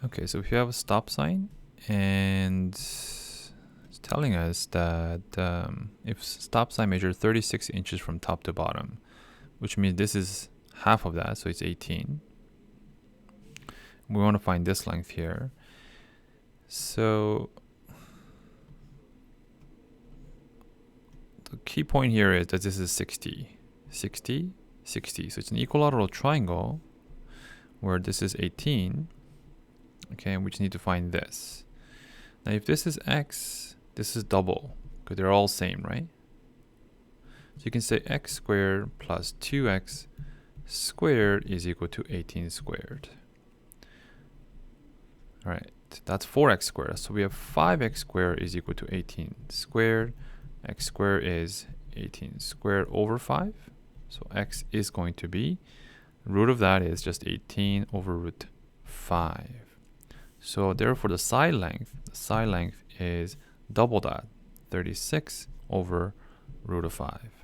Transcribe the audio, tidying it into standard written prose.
Okay, so if you have a stop sign and it's telling us that if stop sign measures 36 inches from top to bottom, which means this is half of that, so it's 18. We want to find this length here. So the key point here is that this is 60, 60, 60. So it's an equilateral triangle where this is 18. Okay, and we just need to find this. Now if this is x, this is double, because they're all same, right? So you can say x squared plus 2x squared is equal to 18 squared. All right, that's 4x squared. So we have 5x squared is equal to 18 squared. X squared is 18 squared over 5. So x is going to be, root of that is just 18 over root 5. So therefore the side length is double that, 36 over root of 5.